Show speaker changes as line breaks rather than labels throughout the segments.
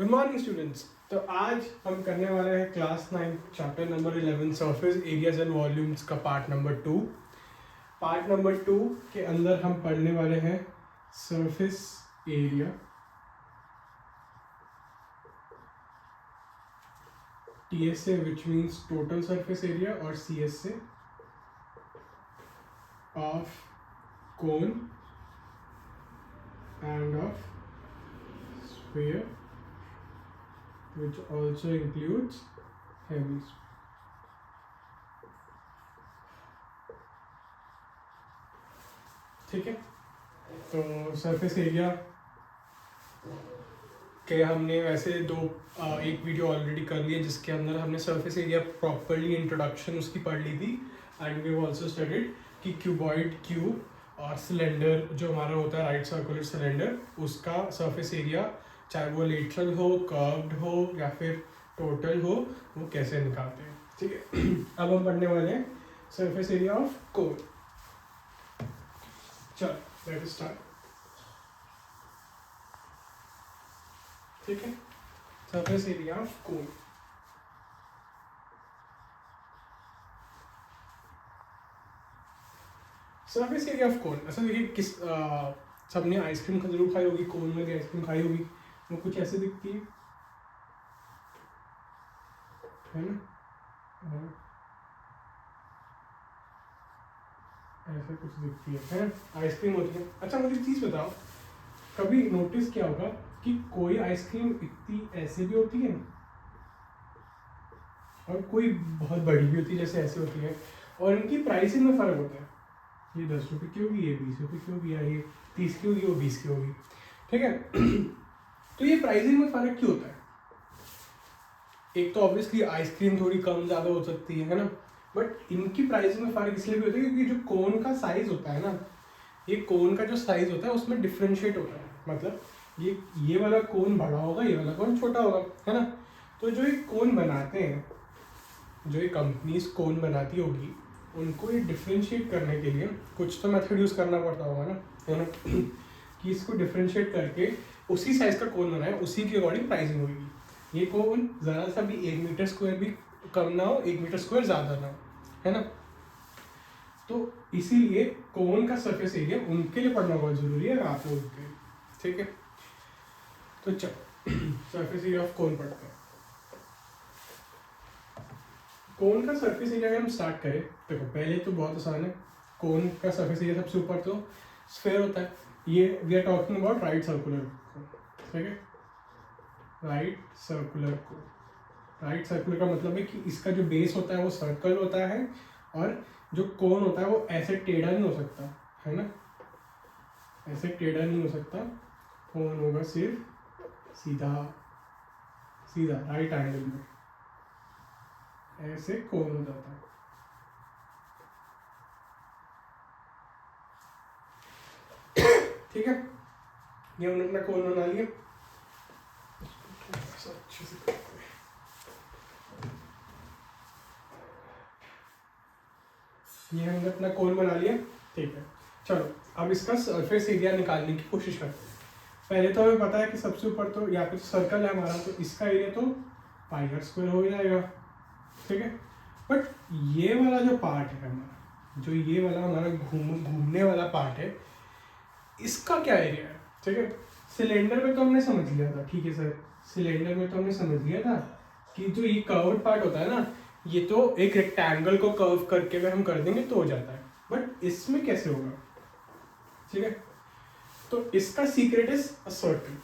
Good morning students. तो आज हम करने वाले हैं class 9 chapter number 11 surface areas and volumes का पार्ट नंबर 2। पार्ट नंबर 2 के अंदर हम पढ़ने वाले हैं surface area, TSA which means total surface area, और CSA of cone end of sphere which also includes hemispheric. ठीक है, तो सरफेस एरिया के हमने वैसे एक वीडियो ऑलरेडी कर ली है जिसके अंदर हमने सरफेस एरिया प्रॉपरली इंट्रोडक्शन उसकी पढ़ ली थी। एंड वी ऑल्सो स्टडीड कि क्यूबॉइड, क्यूब और सिलेंडर जो हमारा होता है राइट सर्कुलर सिलेंडर, उसका सरफेस एरिया चाहे वो लेटरल हो, कर्व्ड हो या फिर टोटल हो, वो कैसे निकालते हैं। ठीक है, अब हम पढ़ने वाले हैं सरफेस एरिया ऑफ कोन। चलो लेट अस स्टार्ट। ठीक है, surface area of cone. Surface area of cone, ऐसा देखिए सबने आइसक्रीम जरूर खाई होगी, कोन में आइसक्रीम खाई होगी, वो कुछ ऐसे दिखती है ना, ऐसे कुछ दिखती है आइसक्रीम होती है। अच्छा मुझे एक चीज़ बताओ, कभी नोटिस किया होगा कि कोई आइसक्रीम इतनी ऐसे भी होती है और कोई बहुत बड़ी भी होती है, जैसे ऐसे होती है, और इनकी प्राइसिंग में फ़र्क होता है। ये 10 रुपये की होगी, ये 20 रुपये की होगी, या ये 30 की होगी, वो 20 की होगी। ठीक है, तो ये प्राइसिंग में फ़र्क क्यों होता है? एक तो ऑब्वियसली आइसक्रीम थोड़ी कम ज़्यादा हो सकती है ना, बट इनकी प्राइसिंग में फ़र्क इसलिए भी होता है क्योंकि जो कोन का साइज़ होता है ना, ये कोन का जो साइज़ होता है उसमें डिफ्रेंशिएट होता है। मतलब ये वाला कोन बड़ा होगा, ये वाला कोन छोटा होगा, है ना। तो जो ये कोन बनाते हैं, जो ये कंपनीज कोन बनाती होगी, उनको ये डिफ्रेंशिएट करने के लिए कुछ तो मेथड यूज़ करना पड़ता होगा ना, है ना, कि इसको डिफ्रेंशिएट करके उसी साइज़ का कोन बनाए, उसी के अकॉर्डिंग प्राइसिंग होगी। ये कोन ज़रा सा भी 1 मीटर स्क्वायर भी कम ना हो, 1 मीटर स्क्वायर ज़्यादा ना हो, है ना। तो इसीलिए कोन का सरफेस एरिया उनके लिए पढ़ना बहुत ज़रूरी है, आप लोगों के। ठीक है, तो चलो सरफेस एरिया ऑफ कोन पढ़ते हैं। कोन का सरफेस एरिया अगर हम स्टार्ट करें, देखो पहले तो बहुत आसान है। कोन का सरफेस एरिया सबसे ऊपर तो स्फेयर होता है। ये we are talking about right circular cone. ठीक है, right circular cone. Right circular का मतलब है कि इसका जो बेस होता है वो सर्कल होता है, और जो कोन होता है वो ऐसे टेढ़ा नहीं हो सकता, है ना, ऐसे टेढ़ा नहीं हो सकता। कोन होगा सिर्फ सीधा सीधा राइट एंगल में, ऐसे कोन हो जाता है। ठीक है, ये हमने अपना कोन बना लिया। अच्छे से ये हमने अपना कोन बना लिया। ठीक है, चलो अब इसका सरफेस एरिया निकालने की कोशिश करते हैं। पहले तो हमें पता है कि सबसे ऊपर तो यहाँ पे तो सर्कल है हमारा, तो इसका एरिया तो पाई आर स्क्वायर हो जाएगा। ठीक है, बट ये वाला जो पार्ट है हमारा, जो ये वाला हमारा घूमने वाला पार्ट है, इसका क्या एरिया है? ठीक है, सिलेंडर में तो हमने समझ लिया था, ठीक है सर, सिलेंडर में तो हमने समझ लिया था कि जो ये कर्व पार्ट होता है ना, ये तो एक रेक्टेंगल को कर्व करके अगर हम कर देंगे तो हो जाता है, बट इसमें कैसे होगा? ठीक है, तो इसका सीक्रेट इज अ सर्कल।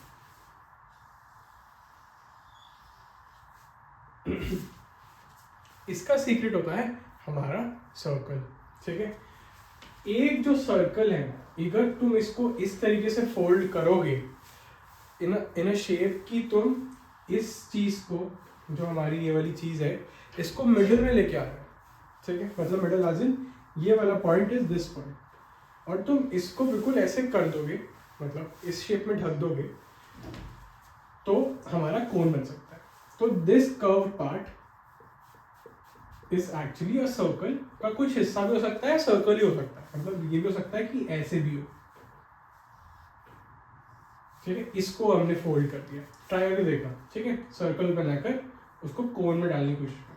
इसका सीक्रेट होता है हमारा सर्कल। ठीक है, एक जो सर्कल है, अगर तुम इसको इस तरीके से फोल्ड करोगे इन अ शेप की, तुम इस चीज को, जो हमारी ये वाली चीज है, इसको मिडिल में लेके आ रहे हो। ठीक है, मतलब मिडिल आज इन ये वाला पॉइंट इज दिस पॉइंट, और तुम इसको बिल्कुल ऐसे कर दोगे, मतलब इस शेप में ढक दोगे, तो हमारा कोन बन सकता है। तो this curve part is actually a circle का कुछ हिस्सा भी हो सकता है, सर्कल ही हो सकता है, मतलब ये भी हो सकता है कि ऐसे भी हो। ठीक है, इसको हमने फोल्ड कर दिया, ट्राई करके देखा, ठीक है, सर्कल बनाकर उसको कोन में डालने की कोशिश की,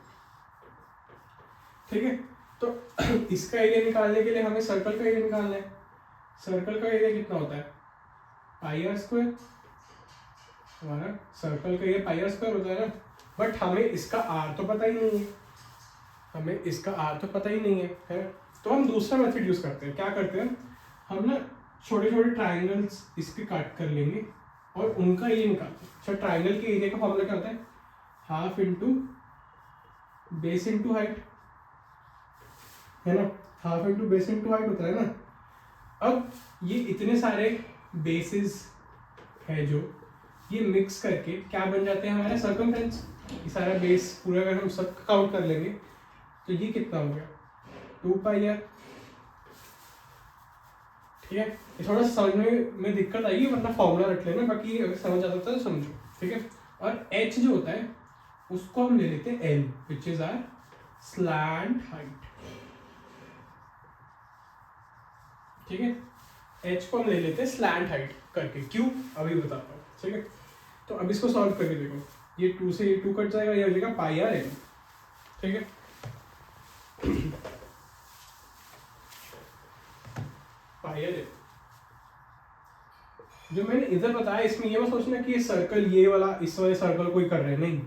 ठीक है। तो इसका एरिया निकालने के लिए हमें सर्कल का एरिया निकालना है। सर्कल का एरिया कितना होता है, पाई आर स्क्वायर। हमारा सर्कल का एरिया पाई आर स्क्वायर होता है ना, बट हमें इसका आर तो पता ही नहीं है, हमें इसका आर तो पता ही नहीं है। तो हम दूसरा मेथड यूज करते हैं। क्या करते हैं हम ना, छोटे छोटे ट्राइंगल्स इसके काट कर लेंगे और उनका एरिया निकालते हैं। अच्छा, ट्राइंगल के एरिया का फॉर्मूला क्या होता है, half into base into height, है ना, half into base into height होता है ना। अब ये इतने सारे बेसिस है जो ये मिक्स करके क्या बन जाते हैं हमारे सर्कमफ्रेंस। ये सारा बेस पूरा अगर हम सब काउंट कर लेंगे तो ये कितना हो गया, 2 पाई आर। ठीक है, ये थोड़ा सा समझने में दिक्कत आएगी, वरना फॉर्मूला रख लेना, बाकी अगर समझ आता था तो समझो, ठीक है। और h जो होता है उसको हम ले लेते हैं l, which is R slant height, ठीक है। h को हम ले लेते हैं स्लैंट हाइट करके, क्यों अभी बताता हूँ, ठीक है। तो अब इसको सॉल्व करके देखो, ये 2 से ये 2 कट जाएगा, ये हो जाएगा पाई आर l, ठीक है। पाई आर l जो मैंने इधर बताया, इसमें ये मत सोचना कि ये सर्कल ये वाला इस वाले सर्कल को ही कर रहे हैं, नहीं,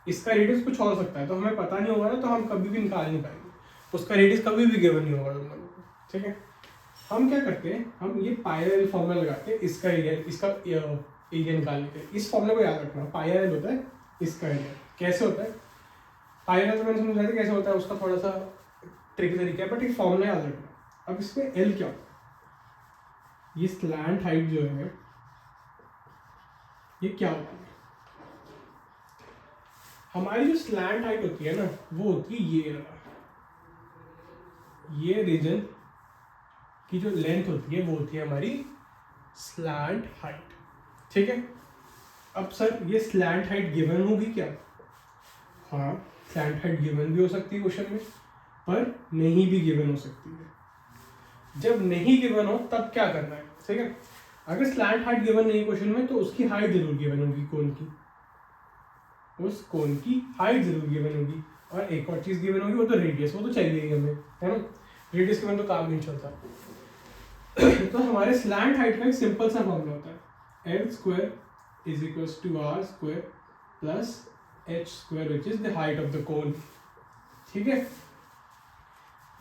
इसका रेडियस कुछ और सकता है, तो हमें पता नहीं होगा ना, तो हम कभी भी निकाल नहीं पाएंगे, उसका रेडियस कभी भी गिवन नहीं होगा तुम लोगों को, ठीक है। हम क्या करते हैं, हम ये पाई आर एल फॉर्मूला लगाते हैं इसका एरिया निकालने के लिए। इस फॉर्मूला को याद रखना, पाई आर एल होता है इसका एरिया। कैसे होता है पाई आर एल, तो मैंने समझाया था कैसे होता है, उसका थोड़ा सा ट्रिकी तरीका है, बट एक फॉर्मूला याद रखना। अब इसमें एल क्या होता है, ये स्लैंट हाइट जो है ये क्या होती है, हमारी जो स्लैंट हाइट होती है ना, वो होती है ये रीजन की जो लेंथ होती है वो होती है हमारी स्लैंट हाइट, ठीक है। अब सर ये स्लैंट हाइट गिवन होगी क्या, हाँ, स्लैंट हाइट गिवन भी हो सकती है क्वेश्चन में, पर नहीं भी गिवन हो सकती है। जब नहीं गिवन हो तब क्या करना है, ठीक है। अगर स्लैंट हाइट गिवन नहीं क्वेश्चन में, तो उसकी हाइट जरूर गिवन होगी, कोन की, उस कोन की हाइट जरूर गिवन होगी। और एक और चीज गिवन होगी, वो तो रेडियस, वो तो चाहिए ही हमें, है ना, रेडियस के बिना तो काम नहीं चलता। तो हमारे स्लैंट हाइट का एक सिंपल सा फॉर्मूला होता है, L square is equals to R square plus H square which is the height of the cone, ठीक है।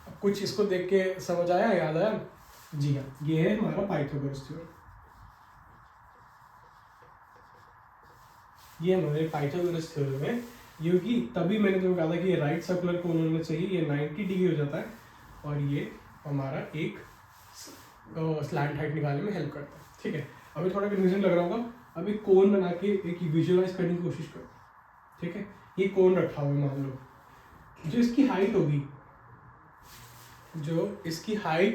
अब कुछ इसको देख के समझ आया, याद आया, जी हाँ, ये है हमारा पाइथागोरस थ्योरम। ये हमारे पाइथागोरस थ्योरम है, क्योंकि तभी मैंने तुम्हें कहा था कि ये राइट सर्कुलर कोन होना चाहिए, ये 90 डिग्री हो जाता है, और ये हमारा एक स्लैंट हाइट निकालने में हेल्प करता है, ठीक है। अभी थोड़ा कन्फ्यूजन लग रहा होगा, अभी कोन बना के एक विजुअलाइज करने की कोशिश करो, ठीक है। ये कोन रखा हुआ है, मान लो, जो इसकी हाइट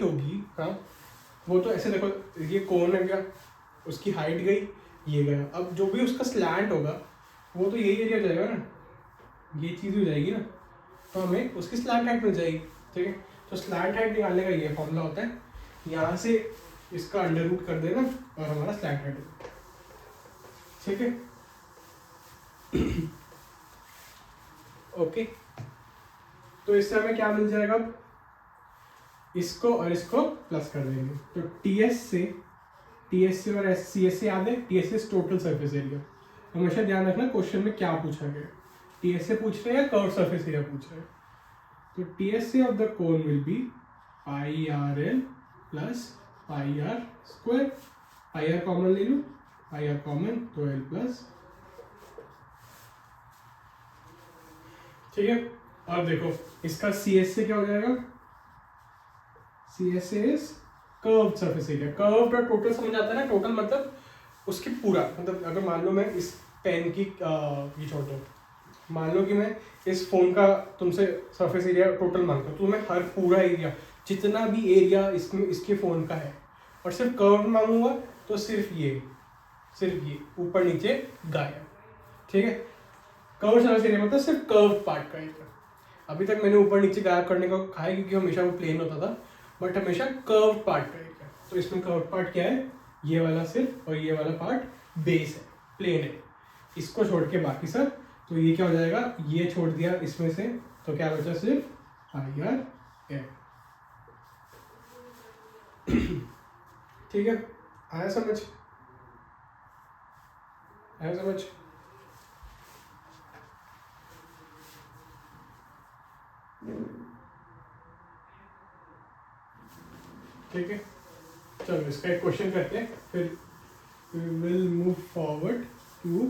होगी, हाँ, वो तो ऐसे देखो, ये कोन है क्या, उसकी हाइट गई, ये गया, अब जो भी उसका स्लैंट होगा वो तो यही एरिया जाएगा ना, ये चीज़ हो जाएगी ना, तो हमें उसकी स्लैंट हाइट मिल जाएगी, ठीक है। तो स्लैंट हाइट निकालने का ये फॉर्मूला होता है, यहाँ से इसका अंडर रूट कर देना और हमारा स्लैंट हाइट होगा, ठीक है। ओके, तो इससे हमें क्या मिल जाएगा, अब इसको और इसको प्लस कर देंगे, तो टी एस से और सी एस से याद है, टी एस से टोटल सरफेस एरिया। हमेशा ध्यान रखना क्वेश्चन में क्या पूछा गया, टी एस से पूछ रहे हैं या कर्व सरफेस एरिया पूछ रहे हैं। तो टी एस से of the cone will be pi R L plus pi are square, pi R common ले लो, पाई आर कॉमन, तो एल प्लस, ठीक है। और देखो इसका सी एस से क्या हो जाएगा, सी एस से is curve surface area. Curve का टोटल समझ आता है ना, टोटल मतलब उसकी पूरा, मतलब अगर मान लो मैं इस पेन की ये छोड़ दो, मान लो कि मैं इस फोन का तुमसे सरफेस एरिया टोटल मांगता हूँ, तो मैं हर पूरा एरिया, जितना भी एरिया इसमें इसके फोन का है, और सिर्फ कर्व मांगूंगा तो सिर्फ ये ऊपर नीचे गायब, ठीक है। कर्व सरफेस एरिया मतलब सिर्फ कर्व पार्ट का एरिया। अभी तक मैंने ऊपर नीचे गायब करने को कहा है, क्योंकि हमेशा वो प्लेन होता था, बट हमेशा कर्व पार्ट का एरिया। तो इसमें कर्व पार्ट क्या है, ये वाला सिर्फ, और ये वाला पार्ट बेस है, प्लेन है, इसको छोड़ के बाकी सब। तो ये क्या हो जाएगा, ये छोड़ दिया इसमें से, तो क्या बचा सिर्फ IRA। ठीक है, आया समझ, आया समझ। ठीक है, चलो इसका एक क्वेश्चन करते हैं, फिर we will move forward to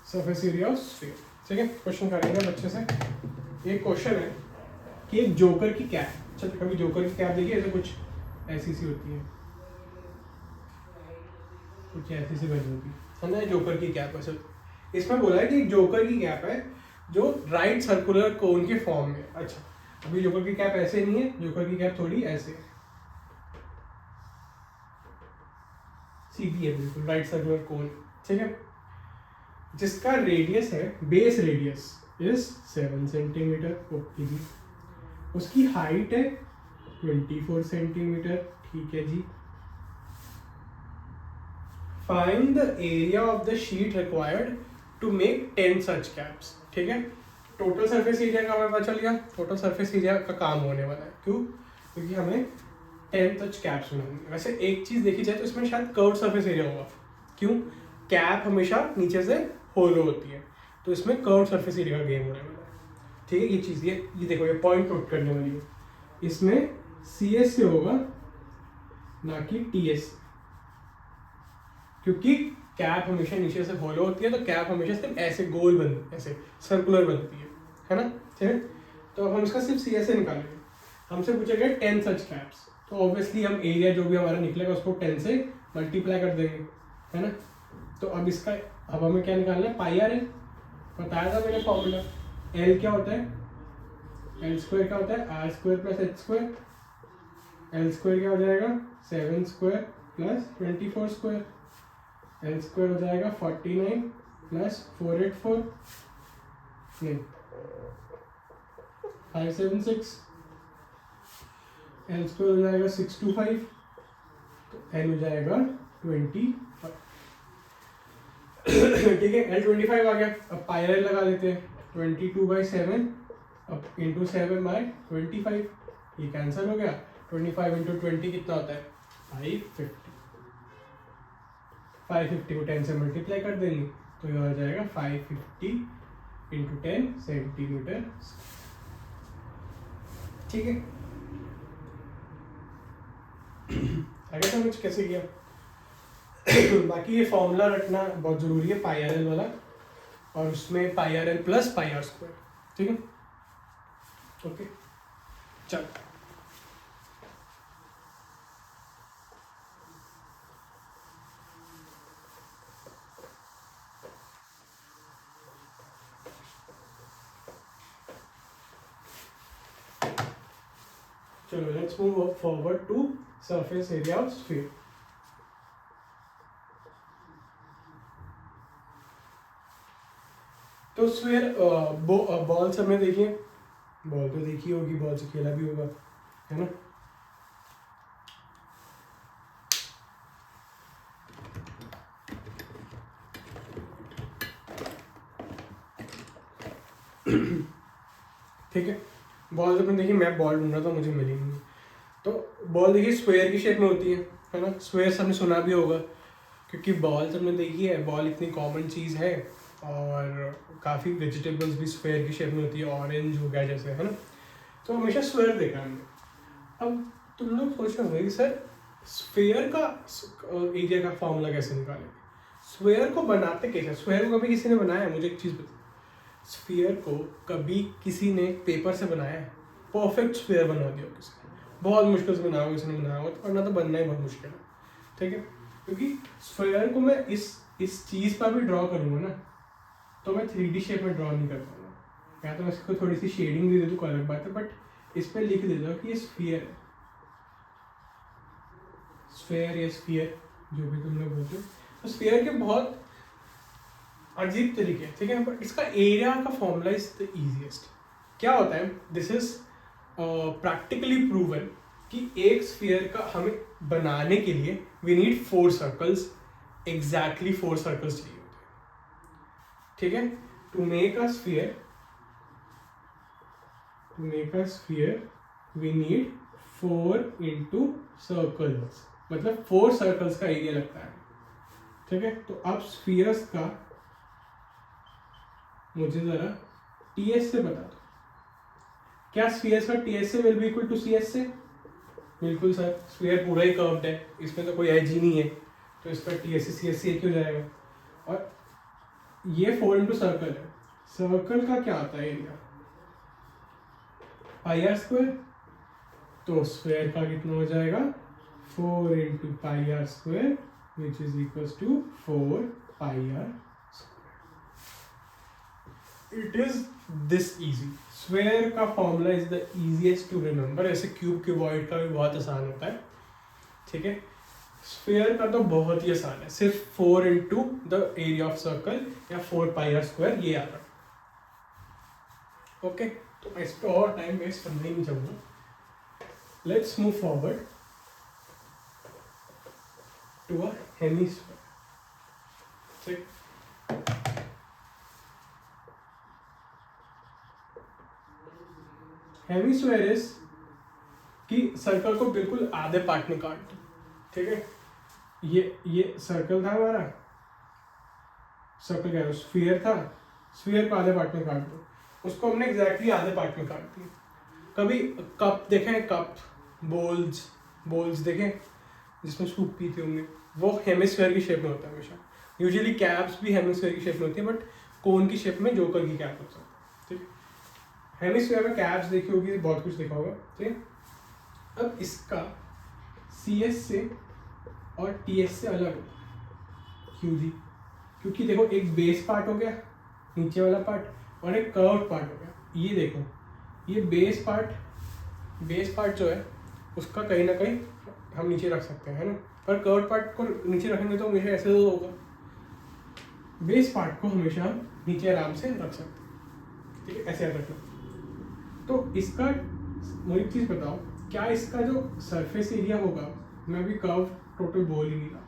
surface area of sphere। ठीक है, क्वेश्चन करेंगे बच्चे से। एक क्वेश्चन है कि एक जोकर की कैप, चल कभी जोकर की कैप देखिए, ऐसे कुछ ऐसी सी होती है, कुछ ऐसी सी बनी होती है ना, जोकर की कैप। ऐसे इसमें बोला है कि एक जोकर की कैप है जो राइट सर्कुलर कोन के फॉर्म में। अच्छा, अभी जोकर की कैप ऐसे नहीं है, जोकर की कैप थोड़ी ऐसे है, सीधी है बिल्कुल, राइट सर्कुलर कोन। ठीक है, जिसका रेडियस है, base radius is 7 centimetre. Okay जी, उसकी हाइट है 24 सेंटीमीटर। ठीक है जी, find the area of the sheet required to make 10 such caps. ठीक है, टोटल सरफेस एरिया का हमें पता चल गया, टोटल सरफेस एरिया का काम होने वाला है। क्यों? क्योंकि हमें 10 सच कैप्स बनानी। वैसे एक चीज देखी जाए तो इसमें शायद कर्व सरफेस एरिया होगा। क्यों? कैप हमेशा नीचे से होलो होती है, तो इसमें कर्व सरफेस एरिया का गेम होने वाला है। ठीक है, ये चीज ये देखो, ये पॉइंट नोट करने वाली है। इसमें CS से होगा ना कि TS, क्योंकि कैप हमेशा नीचे से होलो होती है, तो कैप हमेशा सिर्फ ऐसे गोल बनती है, ऐसे सर्कुलर बनती है ना। ठीक है, तो अब हम इसका सिर्फ CS से निकालेंगे। हमसे पूछा गया 10 सच कैप्स, तो ऑब्वियसली हम एरिया जो भी हमारा निकलेगा उसको 10 से मल्टीप्लाई कर देंगे, है ना। तो अब इसका, अब हमें क्या निकालना है, πr। बताया था मैंने फॉर्मूला। L क्या होता है, L स्क्वायर क्या होता है, R square plus H square. L square क्या हो जाएगा, 7 square plus 24 square. L square हो जाएगा 49 प्लस 484, नहीं 576। L स्क्वायर हो जाएगा 625, तो L हो जाएगा 25। ठीक है, L 25 आ गया। अब πr लगा देते हैं, 22/7 अब इंटू 7/25, ये कैंसिल हो गया। 25 इंटू 20 कितना होता है, 550। 550 को 10 से मल्टीप्लाई कर देंगे, तो ये हो जाएगा 550 इंटू 10 सेंटीमीटर। ठीक है, आगे समझ कैसे किया। बाकी ये फॉर्मूला रखना बहुत जरूरी है, πrl वाला, और उसमें πrl प्लस πr स्क्वायर। ठीक है, ओके चल। चलो let's move forward to surface area of sphere. तो स्फीयर बॉल सब में देखिए, बॉल तो देखी होगी, बॉल से खेला भी होगा, है ना। ठीक है, बॉल जब देखिए, मैं बॉल ढूंढ रहा था, मुझे मिली नहीं। तो बॉल देखिए स्क्वायर की शेप में होती है ना। स्क्वायर सबने सुना भी होगा, क्योंकि बॉल सबने देखी है, बॉल इतनी कॉमन चीज़ है, और काफ़ी वेजिटेबल्स भी स्क्वायर की शेप में होती है, ऑरेंज हो गया जैसे, है ना। तो हमेशा स्क्वायर देखा हमने। अब तुम लोग सोच रहे होंगे कि सर स्क्वायर का एरिया का फॉर्मूला कैसे निकालेंगे, स्क्वायर को बनाते कैसे। स्क्वायर को कभी किसी ने बनाया है, मुझे एक चीज़ बता। स्फीयर को कभी किसी ने पेपर से बनाया है, परफेक्ट स्फीयर बना दिया हो किसी ने, बहुत मुश्किल से बनाया हो किसी ने बनाया हो, तो वरना तो बनना ही बहुत मुश्किल है। ठीक है, क्योंकि स्फीयर को मैं इस चीज़ पर भी ड्रॉ करूँगा ना, तो मैं 3D शेप में ड्रॉ नहीं कर पाऊँगा। या तो मैं इसको थोड़ी सी शेडिंग दे दूँ, कोई अलग बात है, बट इस पर लिख देता हूँ कि ये स्फीयर है, स्फीयर या स्फीयर जो भी तुम लोग बोलते हो। तो स्फीयर के बहुत अजीब तरीके, ठीक है, बट इसका एरिया का फॉर्मूला इज द इजीएस्ट। क्या होता है, दिस इज प्रैक्टिकली प्रूवन कि एक स्फीयर का हमें बनाने के लिए we need 4 circles, exactly 4 circles चाहिए होते हैं, ठीक है। To make a sphere we need 4 into circles, मतलब 4 सर्कल्स का एरिया लगता है, ठीक है। तो अब स्फीयर्स का मुझे जरा टीएस से बता दो, क्या स्फीयर्स का टीएस से will be equal to CS से? बिल्कुल सर, स्फीयर पूरा ही कर्व्ड है, इसमें तो कोई एज ही नहीं है, तो इसका टीएस से सीएस से एक ही हो जाएगा। और ये 4 इंटू सर्कल है, सर्कल का क्या आता है एरिया? पाई आर स्क्वायर, तो स्क्वायर का कितना हो जाएगा? 4 into pi are square which is equal to 4 pi are square. It is this easy. Square का formula is the easiest to remember, ऐसे क्यूब क्यूबॉइड का भी बहुत आसान होता है, ठीक है। स्फीयर का तो बहुत ही आसान है, सिर्फ 4 into the area of circle या 4 पाई आर स्क्वायर ये आ रहा। ओके, तो इस पर और टाइम वेस्ट करना ही नहीं चाहूँगा। Let's move forward to a hemisphere, ठीक। हेमिस्फीयर इज कि सर्कल को बिल्कुल आधे पार्ट में काट दो, ठीक है। ये सर्कल था हमारा, सर्कल क्या स्फीयर था, स्फीयर को आधे पार्ट में काट दो, उसको हमने एग्जैक्टली आधे पार्ट में काट दिया। कभी कप देखें, कप बोल्स देखें जिसमें सूप पीते होंगे, वो हेमिस्फीयर की शेप में होता है हमेशा। यूजुअली कैप्स भी हेमिस्फीयर की शेप में होती है, बट कोन की शेप में जोकर की कैप होता है, ठीक। हेमिस्फीयर में कैप्स देखी होगी, बहुत कुछ देखा होगा, ठीक। अब इसका सीएस से और टीएस से अलग हो, क्यों जी? क्योंकि देखो एक बेस पार्ट हो गया, नीचे वाला पार्ट, और एक कर्व पार्ट हो गया। ये देखो, ये बेस पार्ट जो है उसका कहीं ना कहीं हम नीचे रख सकते हैं, है ना, पर कर्व पार्ट को नीचे रखेंगे तो हमेशा ऐसे तो होगा। बेस पार्ट को हमेशा हम नीचे आराम से रख सकते हैं, ठीक है, ऐसे याद रखना। तो इसका मुझे एक चीज़ बताओ, क्या इसका जो सरफेस एरिया होगा, मैं अभी कर्व टोटल बोल ही नहीं रहा,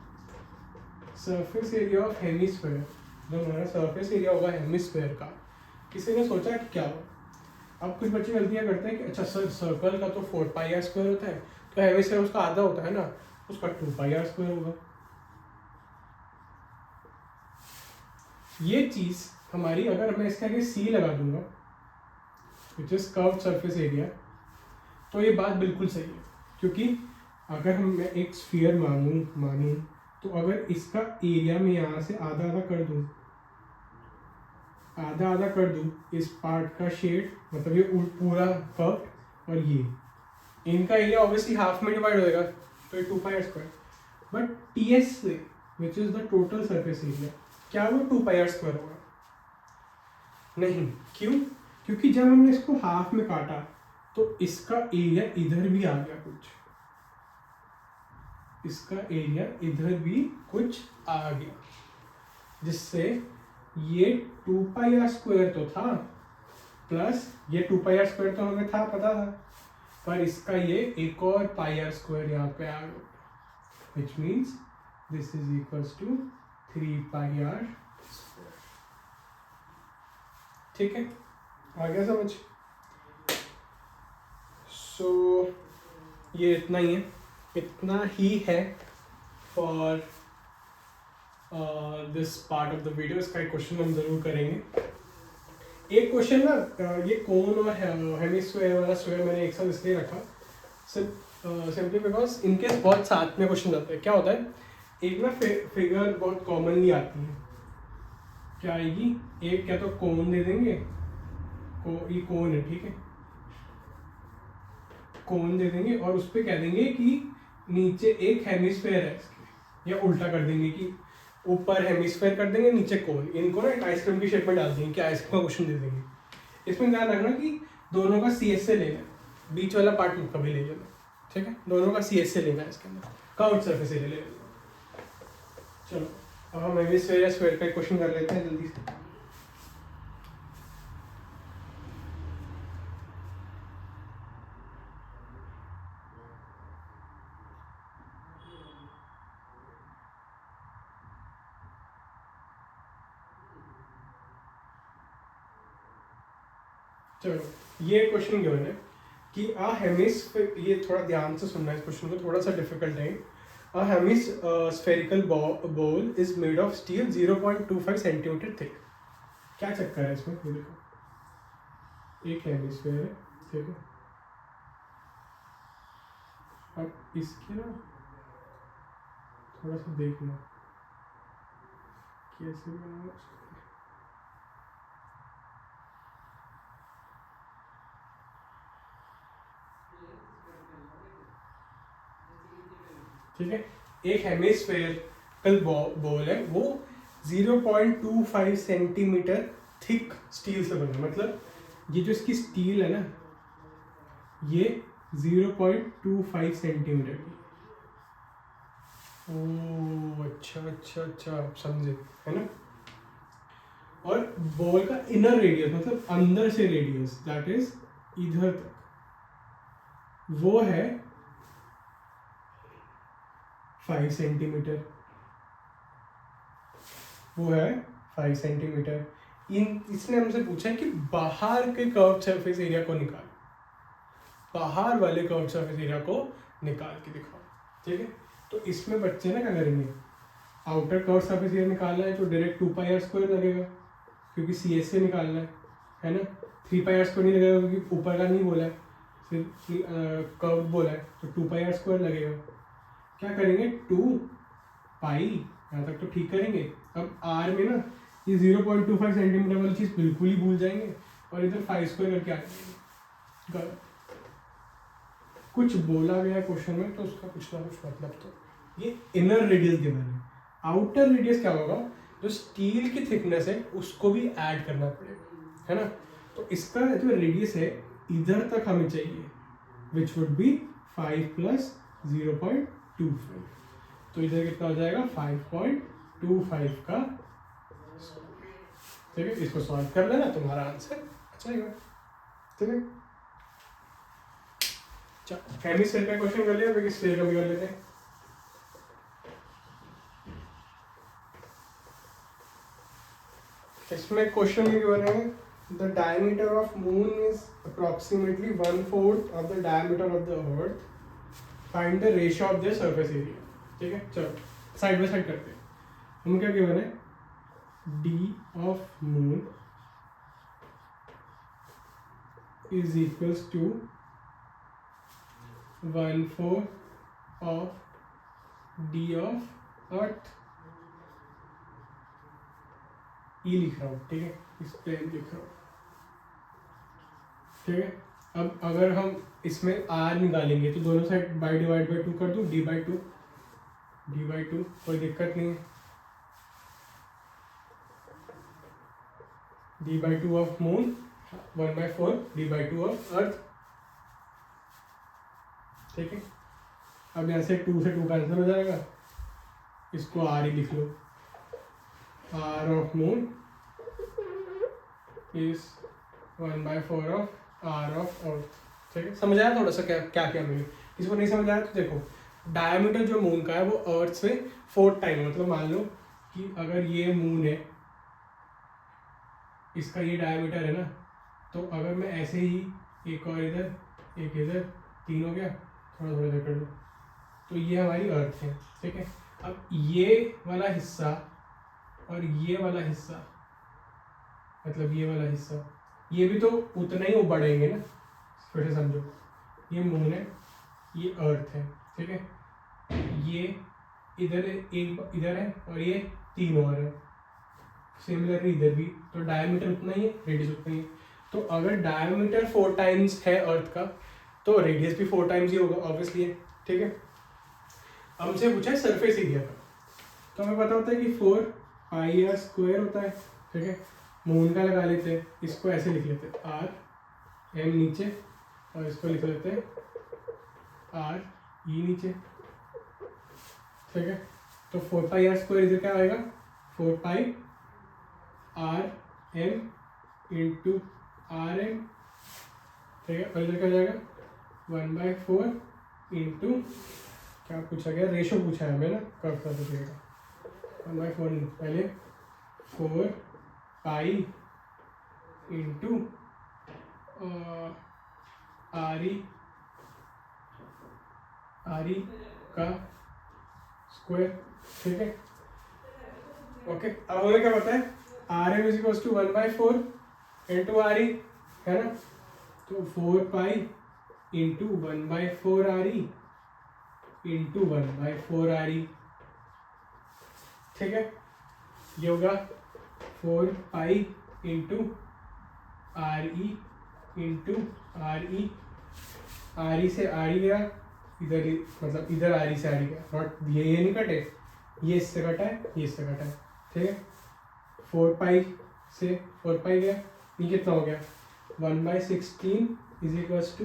सरफेस एरिया ऑफ हेमिस्फीयर, जो हमारा सरफेस एरिया होगा हेमिस्फीयर का, किसी ने सोचा कि क्या हो? अब कुछ बच्चे गलतियाँ करते हैं कि अच्छा सर सर्कल का तो 4 पाई आर स्क्वायर होता है, तो हेमिस्फीयर उसका आधा होता है ना, उसका 2 पाई आर स्क्वायर होगा। ये चीज़ हमारी, अगर मैं इसके आगे सी लगा दूंगा which is curved surface area, तो ये बात बिल्कुल सही है। क्योंकि अगर मैं एक स्फीयर मानूं तो अगर इसका एरिया में यहाँ से आधा आधा कर दूं इस पार्ट का शेड, मतलब ये पूरा कर्व, और ये इनका एरिया ऑब्वियसली हाफ में डिवाइड होएगा, तो ये 2 पाई आर स्क्वायर। बट टीएस से विच is the total surface area, क्या वो 2 पाई आर स्क्वायर होगा? नहीं। क्यों? क्योंकि जब हमने इसको हाफ में काटा तो इसका एरिया इधर भी आ गया कुछ, इसका एरिया इधर भी कुछ आ गया, जिससे ये 2 पाई आर स्क्वायर तो था, प्लस ये 2 पाई आर स्क्वायर तो हमें था, पता था, पर इसका ये एक और पाई आर स्क्वायर यहाँ पे आ गया, which means this is equals to 3 pi are square, ठीक है, आ गया समझ? सो ये इतना ही है for this part of the video. इसका एक क्वेश्चन हम जरूर करेंगे। एक क्वेश्चन ना, ये कोन और हेमिस्फीयर वाला स्क्वायर मैंने एक साथ इसलिए रखा, सिंपली बिकॉज इनके बहुत साथ में क्वेश्चन आते हैं। क्या होता है, एक ना फिगर बहुत कॉमनली आती है, क्या आएगी, एक क्या तो कोन दे देंगे, ये कोन है, ठीक है, कोन दे देंगे और उस पर कह देंगे कि नीचे एक हेमिस्फीयर है इसके, या उल्टा कर देंगे कि ऊपर हेमिस्फीयर कर देंगे, नीचे कोन, इनको ना एक आइसक्रीम की शेप में डाल देंगे कि आइसक्रीम का क्वेश्चन दे देंगे। इसमें ध्यान रखना कि दोनों का सी एस से लेना है, बीच वाला पार्ट मत कभी ले लेना, ठीक है, दोनों का सी एस से लेना है इसके अंदर, कर्व्ड सरफेस एरिया ले लेना। चलो अब हम हेमिस्फीयर या स्क्वायर का क्वेश्चन कर लेते हैं जल्दी से। चलो ये क्वेश्चन गिवन है कि अ हेमिस्फेयर, ये थोड़ा ध्यान से सुनना है इस क्वेश्चन को, थोड़ा सा डिफिकल्ट है। A hemispherical ball is made of steel 0.25 centimetre thick. क्या चक्कर है इसमें, ये देखो एक हेमिस्फेयर है, ठीक है। अब इसके ना थोड़ा सा देखना कैसे बनाना उसको। ठीक है, एक हेमिस्फेरिकल बॉल है, वो 0.25 सेंटीमीटर थिक स्टील से बना, मतलब ये जो इसकी स्टील है ना, ये 0.25 सेंटीमीटर की। ओह अच्छा अच्छा अच्छा, आप समझे, है ना। और बॉल का इनर रेडियस, मतलब अंदर से रेडियस, दैट इज इधर तक, वो है 5 सेंटीमीटर, वो है 5 सेंटीमीटर। इसने हमसे पूछा है कि बाहर के कर्व सरफेस एरिया को निकाल, बाहर वाले कर्व सरफेस एरिया को निकाल के दिखाओ, ठीक है। तो इसमें बच्चे ना क्या करेंगे, आउटर कर्व सरफेस एरिया निकालना है तो डायरेक्ट 2πr² लगेगा, क्योंकि CS से निकालना है ना। 3πr² नहीं लगेगा क्योंकि ऊपर का नहीं बोला है, सिर्फ कर्व बोला है, तो 2πr² लगेगा। क्या करेंगे, 2π, यहाँ तक तो ठीक करेंगे। अब R में ना ये 0.25 सेंटीमीटर वाली चीज़ बिल्कुल ही भूल जाएंगे और इधर 5² करके आ जाएंगे। कुछ बोला गया क्वेश्चन में तो उसका कुछ ना कुछ मतलब, तो ये इनर रेडियस गिवन है। आउटर रेडियस क्या होगा, जो स्टील की थिकनेस है उसको भी ऐड करना पड़ेगा, है ना। तो इसका जो रेडियस है इधर तक हमें चाहिए, विच वुड बी 5 + 0.25, तो इधर कितना हो जाएगा 5.25 का, ठीक है। इसको सॉल्व कर लेना, तुम्हारा आंसर अच्छा आएगा, ठीक है। हेमिस्फीयर का क्वेश्चन कर लिया, स्फीयर का भी कर लेते हैं। इसमें क्वेश्चन में क्या है, the diameter of moon is approximately 1/4 of the diameter of the earth, find the ratio of the surface area, ठीक है। चलो साइड बाय साइड करते हैं। हम क्या गिवन है, d of moon is equals to 1/4 of d of earth, e लिख रहा हूँ, ठीक है, इस प्लेन लिख रहा हूँ, ठीक है। अब अगर हम इसमें r निकालेंगे तो दोनों साइड बाई डिवाइड बाई 2 कर दूँ, d/2, कोई दिक्कत नहीं है। d/2 of moon 1/4 d/2 of earth, ठीक है। अब यहाँ से 2 से 2 कैंसिल हो जाएगा, इसको r ही लिख लो, r of moon is 1/4 of r of earth, ठीक है। समझ आया थोड़ा सा क्या क्या क्या मैंने, इसको नहीं समझ आया तो देखो, डायमीटर जो मून का है वो अर्थ से 4 टाइम, मतलब मान लो कि अगर ये मून है, इसका ये डायमीटर है ना, तो अगर मैं ऐसे ही एक और इधर एक इधर 3 हो गया, थोड़ा थोड़ा इधर कर दो, तो ये हमारी अर्थ है, ठीक है। अब ये वाला हिस्सा और ये वाला हिस्सा, मतलब ये वाला हिस्सा, ये भी तो उतना ही वो बढ़ेंगे ना, फिर से समझो, ये मून है, ये अर्थ है, ठीक है। ये इधर एक इधर है और ये 3 और है, सिमिलरली इधर भी, तो डायमीटर उतना ही है, रेडियस उतना ही है। तो अगर डायमीटर 4 टाइम्स है अर्थ का, तो रेडियस भी 4 टाइम्स ही होगा, ऑब्वियसली है, ठीक है। हमसे पूछा है सरफेस एरिया का, तो हमें पता होता है कि 4πr² होता है, ठीक है। मून का लगा लेते हैं, इसको ऐसे लिख लेते हैं r m नीचे, और इसको लिख लेते हैं r e नीचे, ठीक है। तो 4πr² इधर क्या आएगा, 4πr m इंटू rm, ठीक है। और इधर क्या जाएगा 1/4 इंटू, क्या पूछा गया, रेशो पूछा है हमें ना, कर्व का पूछेगा 1/4, पहले 4π इंटू आर ई का स्क्वायर, ठीक है। ओके, अब हमें क्या पता है, R M is to 1/4 into R E, है ना, तो 4 pi into 1/4 R E into 1/4 R E, ठीक है। ये होगा 4 pi into R E into R E, R E से आर ई गया इधर, मतलब इधर आर ई से आर ई गया, नॉट ये नहीं कटे, ये इससे कटा है, ये इससे कटा है, ठीक है। 4 पाई से 4 पाई गया, ये कितना हो गया 1/16 इज इक्वल्स टू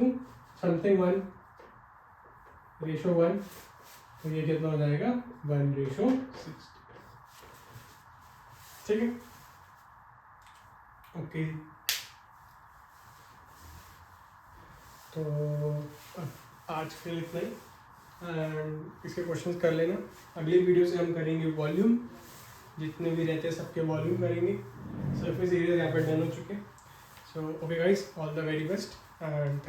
समथिंग 1:1, तो ये कितना हो जाएगा 1:60, ठीक है। ओके, तो आज के लिए इतना ही, एंड इसके क्वेश्चंस कर लेना। अगली वीडियो से हम करेंगे वॉल्यूम, जितने भी रहते हैं सबके वॉल्यूम करेंगे, सरफेस एरिया यहाँ पर डन हो चुके। So okay guys, all the very best and thank